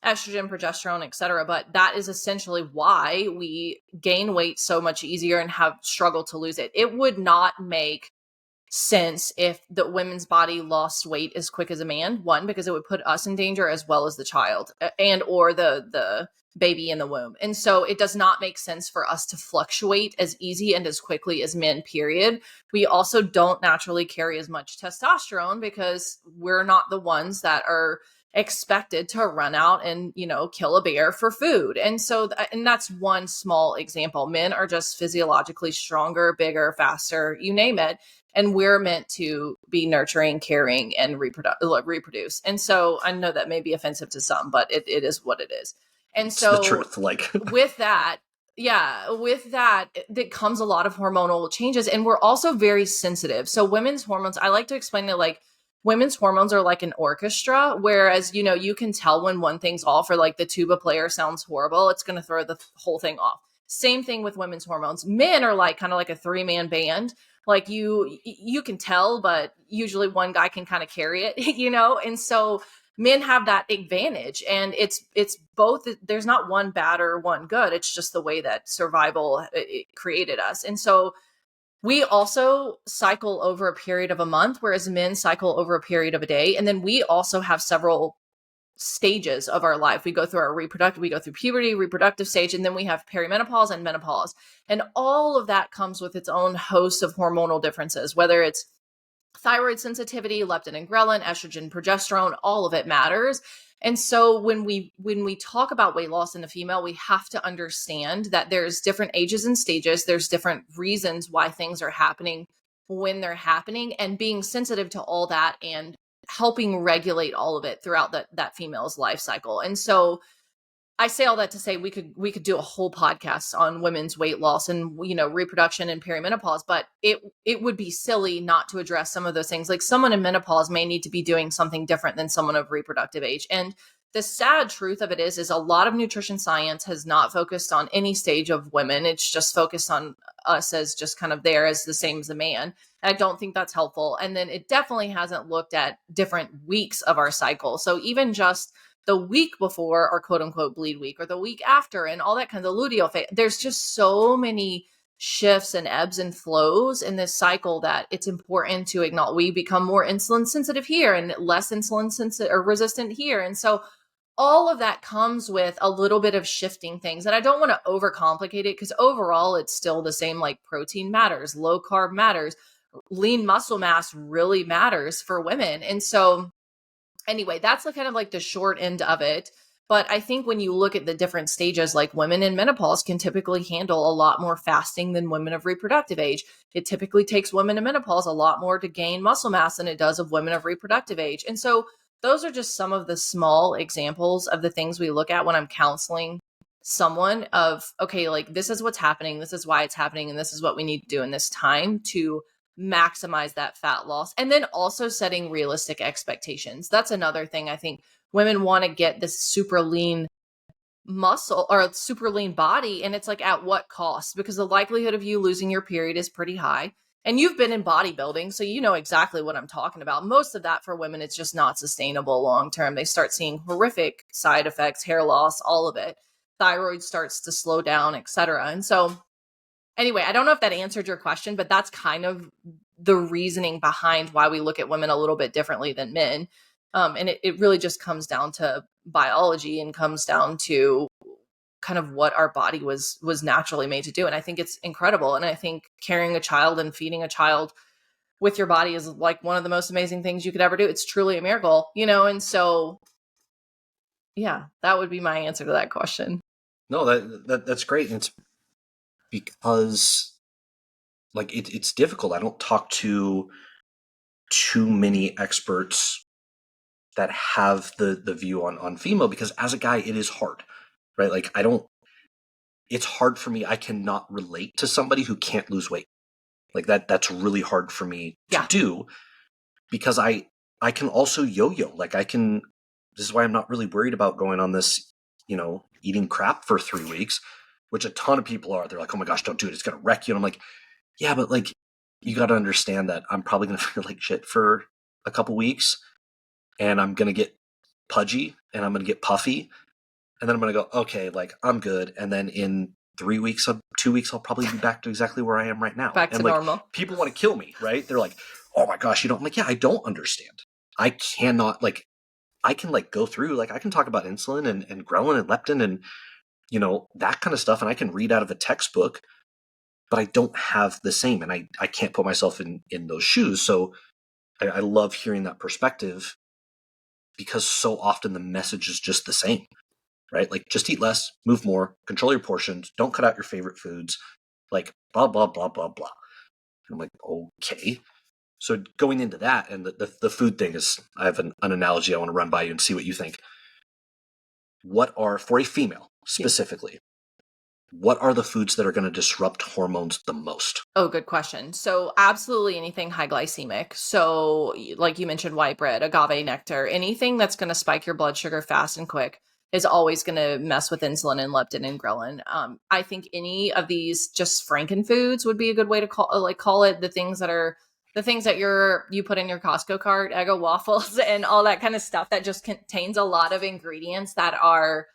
estrogen, progesterone, etc. But that is essentially why we gain weight so much easier and have struggled to lose it. It would not make sense if the women's body lost weight as quick as a man. One, because it would put us in danger as well as the child and or the baby in the womb. And so it does not make sense for us to fluctuate as easy and as quickly as men, period. We also don't naturally carry as much testosterone because we're not the ones that are expected to run out and, kill a bear for food. And so, and that's one small example. Men are just physiologically stronger, bigger, faster, you name it. And we're meant to be nurturing, caring, and reproduce. And so I know that may be offensive to some, but it is what it is. And it's so the truth, like with that, that comes a lot of hormonal changes. And we're also very sensitive. So women's hormones, I like to explain it like women's hormones are like an orchestra, whereas, you know, you can tell when one thing's off, or like the tuba player sounds horrible, it's going to throw the whole thing off. Same thing with women's hormones. Men are like kind of like a 3-man band. Like you can tell, but usually one guy can kind of carry it, you know? And so men have that advantage, and it's both. There's not one bad or one good. It's just the way that survival it created us. And so we also cycle over a period of a month, whereas men cycle over a period of a day. And then we also have several stages of our life. We go through we go through puberty, reproductive stage, and then we have perimenopause and menopause. And all of that comes with its own host of hormonal differences, whether it's thyroid sensitivity, leptin and ghrelin, estrogen, progesterone, all of it matters. And so when we talk about weight loss in the female, we have to understand that there's different ages and stages. There's different reasons why things are happening when they're happening, and being sensitive to all that and helping regulate all of it throughout that female's life cycle. And so I say all that to say we could do a whole podcast on women's weight loss and, you know, reproduction and perimenopause, but it would be silly not to address some of those things. Like someone in menopause may need to be doing something different than someone of reproductive age. And the sad truth of it is a lot of nutrition science has not focused on any stage of women. It's just focused on us as just kind of there as the same as a man. I don't think that's helpful. And then it definitely hasn't looked at different weeks of our cycle. So even just the week before our quote unquote bleed week, or the week after, and all that kind of luteal phase. There's just so many shifts and ebbs and flows in this cycle that it's important to acknowledge. We become more insulin sensitive here and less insulin sensitive or resistant here. And so all of that comes with a little bit of shifting things. And I don't want to overcomplicate it, because overall it's still the same. Like protein matters, low carb matters, lean muscle mass really matters for women. And so anyway, that's kind of like the short end of it. But I think when you look at the different stages, like women in menopause can typically handle a lot more fasting than women of reproductive age. It typically takes women in menopause a lot more to gain muscle mass than it does of women of reproductive age. And so those are just some of the small examples of the things we look at when I'm counseling someone of, okay, like this is what's happening, this is why it's happening, and this is what we need to do in this time to maximize that fat loss. And then also setting realistic expectations. That's another thing. I think women want to get this super lean muscle or super lean body, and it's like, at what cost? Because the likelihood of you losing your period is pretty high. And you've been in bodybuilding, so you know exactly what I'm talking about. Most of that for women, it's just not sustainable long term. They start seeing horrific side effects, hair loss, all of it. Thyroid starts to slow down, etc. And so anyway, I don't know if that answered your question, but that's kind of the reasoning behind why we look at women a little bit differently than men. And it really just comes down to biology and comes down to kind of what our body was naturally made to do. And I think it's incredible. And I think carrying a child and feeding a child with your body is like one of the most amazing things you could ever do. It's truly a miracle, you know? And so, yeah, that would be my answer to that question. No, that's great. And it's because like it's difficult. I don't talk to too many experts that have the view on female, because as a guy, it is hard, right? Like it's hard for me. I cannot relate to somebody who can't lose weight. Like that's really hard for me to do, because I can also yo-yo. Like this is why I'm not really worried about going on this, you know, eating crap for 3 weeks, which a ton of people are. They're like, oh my gosh, don't do it. It's going to wreck you. And I'm like, yeah, but like, you got to understand that I'm probably going to feel like shit for a couple weeks, and I'm going to get pudgy and I'm going to get puffy. And then I'm going to go, okay, like I'm good. And then in 3 weeks, 2 weeks, I'll probably be back to exactly where I am right now. Back to normal. People want to kill me, right? They're like, oh my gosh, you don't. I'm like, yeah, I don't understand. I cannot, like, I can like go through, like I can talk about insulin and ghrelin and leptin and, you know, that kind of stuff. And I can read out of a textbook, but I don't have the same. And I can't put myself in those shoes. So I love hearing that perspective, because so often the message is just the same, right? Like just eat less, move more, control your portions, don't cut out your favorite foods, like blah, blah, blah, blah, blah. And I'm like, okay. So going into that, and the food thing is, I have an analogy I want to run by you and see what you think. What are, for a female specifically, what are the foods that are going to disrupt hormones the most? Oh, good question. So absolutely anything high glycemic. So like you mentioned, white bread, agave nectar, anything that's going to spike your blood sugar fast and quick is always going to mess with insulin and leptin and ghrelin. I think any of these just Franken foods would be a good way to call it, the things that you put in your Costco cart, Eggo waffles and all that kind of stuff that just contains a lot of ingredients that are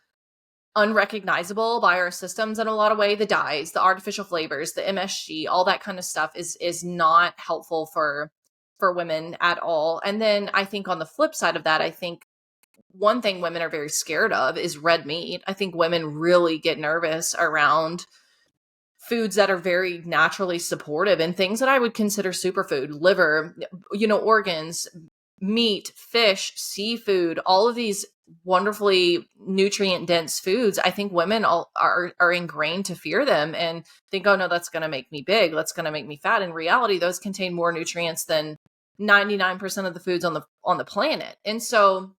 unrecognizable by our systems in a lot of way. The dyes, the artificial flavors, the MSG, all that kind of stuff is not helpful for women at all. And then I think on the flip side of that, I think one thing women are very scared of is red meat. I think women really get nervous around foods that are very naturally supportive and things that I would consider superfood, liver, organs, meat, fish, seafood, all of these wonderfully nutrient dense foods. I think women are ingrained to fear them and think, oh no, that's going to make me big. That's going to make me fat. In reality, those contain more nutrients than 99% of the foods on the planet. And so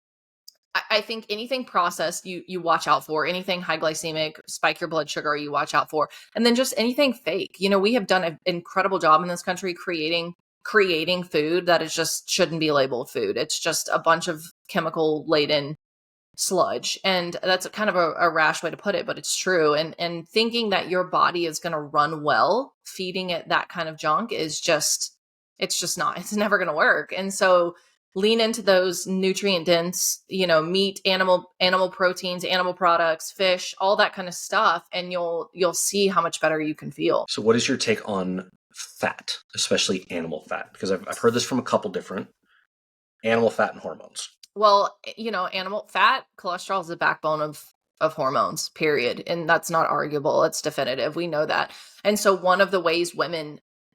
I think anything processed, you watch out for. Anything high glycemic, spike your blood sugar, you watch out for. And then just anything fake. We have done an incredible job in this country creating food that is just shouldn't be labeled food. It's just a bunch of chemical laden sludge. And that's kind of a rash way to put it, but it's true. And thinking that your body is going to run well feeding it that kind of junk it's just not. It's never going to work. And so lean into those nutrient dense, meat, animal proteins, animal products, fish, all that kind of stuff, and you'll see how much better you can feel. So what is your take on fat, especially animal fat? Because I've heard this from a couple different animal fat and hormones. Well, animal fat, cholesterol is the backbone of hormones, period. And that's not arguable. It's definitive. We know that. And so one of the ways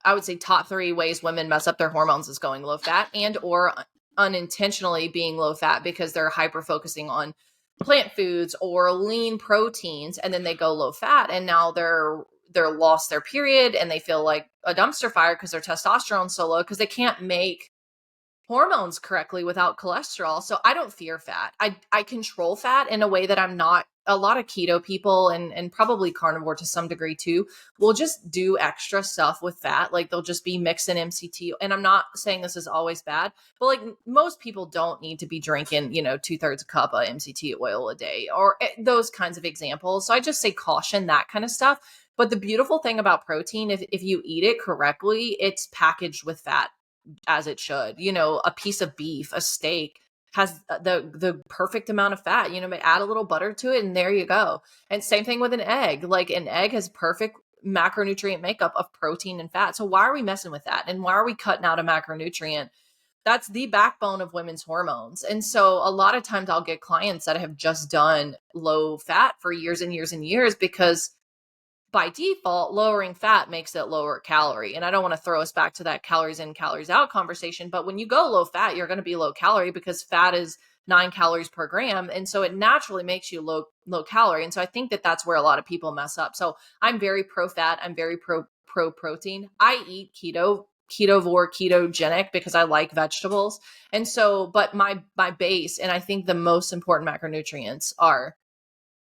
I would say top 3 ways women mess up their hormones is going low fat and or unintentionally being low fat because they're hyper focusing on plant foods or lean proteins. And then they go low fat and now they're lost their period and they feel like a dumpster fire because their testosterone's so low because they can't make hormones correctly without cholesterol. So I don't fear fat. I control fat in a way that I'm not. A lot of keto people and probably carnivore to some degree too will just do extra stuff with fat. Like they'll just be mixing MCT. And I'm not saying this is always bad, but like most people don't need to be drinking, 2/3 a cup of MCT oil a day or those kinds of examples. So I just say caution that kind of stuff. But the beautiful thing about protein, if you eat it correctly, it's packaged with fat as it should. A piece of beef, a steak has the perfect amount of fat. Add a little butter to it and there you go. And same thing with an egg. Like an egg has perfect macronutrient makeup of protein and fat. So why are we messing with that? And why are we cutting out a macronutrient? That's the backbone of women's hormones. And so a lot of times I'll get clients that have just done low fat for years and years and years because by default, lowering fat makes it lower calorie. And I don't want to throw us back to that calories in, calories out conversation, but when you go low fat, you're going to be low calorie because fat is 9 calories per gram. And so it naturally makes you low calorie. And so I think that that's where a lot of people mess up. So I'm very pro fat. I'm very pro protein. I eat ketovore, ketogenic because I like vegetables. And so, but my base, and I think the most important macronutrients are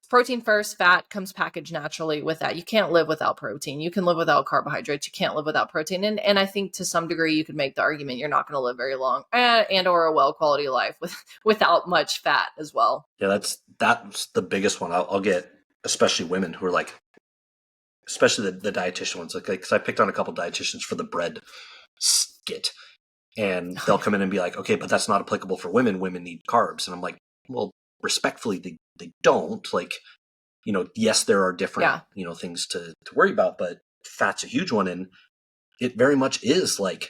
protein first, fat comes packaged naturally with that. You can't live without protein. You can live without carbohydrates. You can't live without protein. And I think to some degree you could make the argument you're not going to live very long and or a well quality life without much fat as well. Yeah, that's the biggest one. I'll get, especially women who are like, especially the dietitian ones, like, because I picked on a couple dietitians for the bread skit, and they'll come in and be like, okay, but that's not applicable for women. Women need carbs. And I'm like, well, respectfully, they don't. Like, yes, there are different, things to worry about, but fat's a huge one. And it very much is like,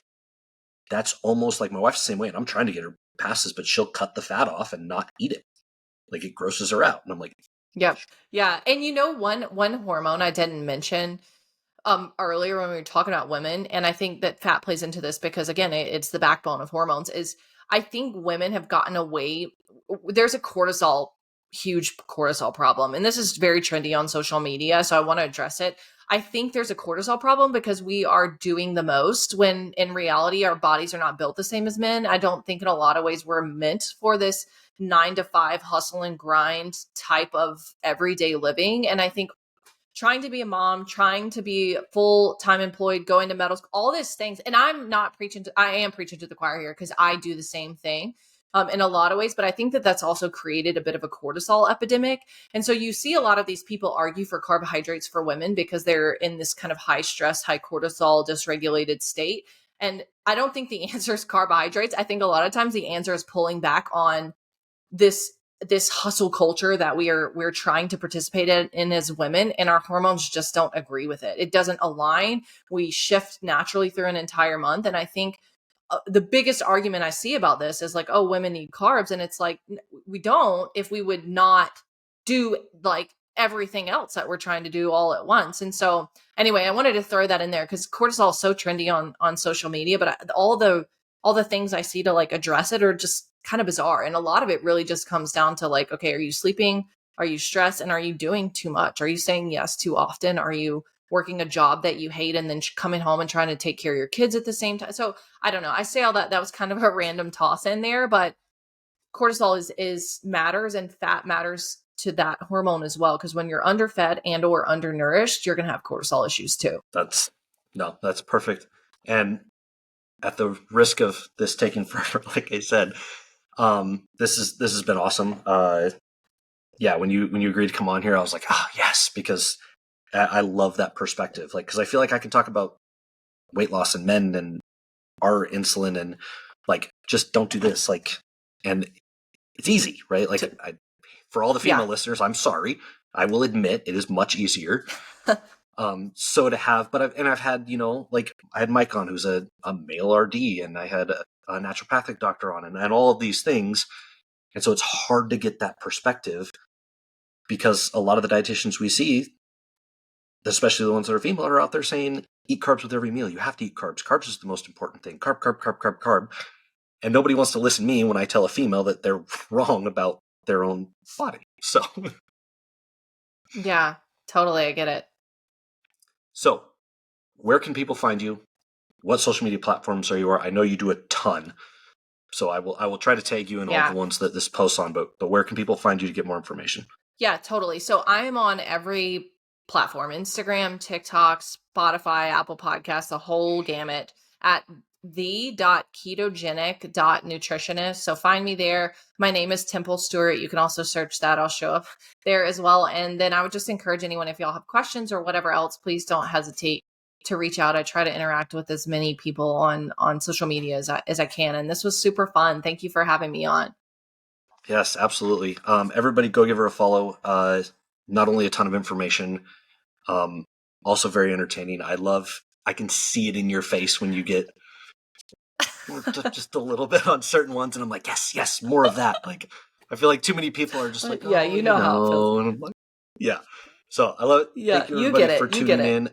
that's almost like my wife's the same way. And I'm trying to get her past this, but she'll cut the fat off and not eat it. Like it grosses her out. And I'm like, yep. Yeah. And one hormone I didn't mention earlier when we were talking about women, and I think that fat plays into this because again, it's the backbone of hormones, is I think women have gotten away. There's a huge cortisol problem. And this is very trendy on social media. So I want to address it. I think there's a cortisol problem because we are doing the most when in reality, our bodies are not built the same as men. I don't think in a lot of ways we're meant for this 9 to 5 hustle and grind type of everyday living. And I think trying to be a mom, trying to be full-time employed, going to medical school, all these things. And I am preaching to the choir here because I do the same thing in a lot of ways, but I think that that's also created a bit of a cortisol epidemic. And so you see a lot of these people argue for carbohydrates for women because they're in this kind of high stress, high cortisol, dysregulated state. And I don't think the answer is carbohydrates. I think a lot of times the answer is pulling back on this hustle culture that we're trying to participate in as women, and our hormones just don't agree with it. It doesn't align. We shift naturally through an entire month. And I think the biggest argument I see about this is like, oh, women need carbs. And it's like, we don't, if we would not do like everything else that we're trying to do all at once. And so anyway, I wanted to throw that in there because cortisol is so trendy on social media, but all the things I see to like address it are just kind of bizarre. And a lot of it really just comes down to like, okay, are you sleeping? Are you stressed? And are you doing too much? Are you saying yes too often? Are you working a job that you hate and then coming home and trying to take care of your kids at the same time? So I don't know. I say all that. That was kind of a random toss in there, but cortisol is matters, and fat matters to that hormone as well. Because when you're underfed and or undernourished, you're going to have cortisol issues too. That's perfect. And at the risk of this taking forever, like I said, this has been awesome. When you agreed to come on here, I was like, yes, because I love that perspective. Like, because I feel like I can talk about weight loss and men and our insulin and like, just don't do this. Like, and it's easy, right? Like, for all the female listeners, I'm sorry. I will admit it is much easier. So to have, I've had, like I had Mike on, who's a male RD, and I had a naturopathic doctor on, and all of these things. And so it's hard to get that perspective because a lot of the dietitians we see, especially the ones that are female, are out there saying, eat carbs with every meal. You have to eat carbs. Carbs is the most important thing. Carb, carb, carb, carb, carb. And nobody wants to listen to me when I tell a female that they're wrong about their own body. So. Yeah, totally. I get it. So where can people find you? What social media platforms are you on? I know you do a ton. So I will try to tag you in all the ones that this posts on, but where can people find you to get more information? Yeah, totally. So I am on every platform: Instagram, TikTok, Spotify, Apple Podcasts, the whole gamut, at the.ketogenic.nutritionist. So find me there. My name is Temple Stewart. You can also search that. I'll show up there as well. And then I would just encourage anyone, if y'all have questions or whatever else, please don't hesitate to reach out. I try to interact with as many people on social media as I can. And this was super fun. Thank you for having me on. Yes, absolutely. Everybody go give her a follow. Not only a ton of information, also very entertaining. I can see it in your face when you get just a little bit on certain ones, and I'm like, yes, more of that. Like, I feel like too many people are just like, how it feels. And I'm like, yeah. So I love it. Yeah, thank you everybody for tuning in.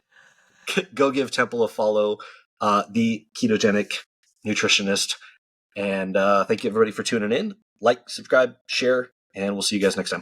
Go give Temple a follow, the Ketogenic Nutritionist. And thank you everybody for tuning in. Like, subscribe, share, and we'll see you guys next time.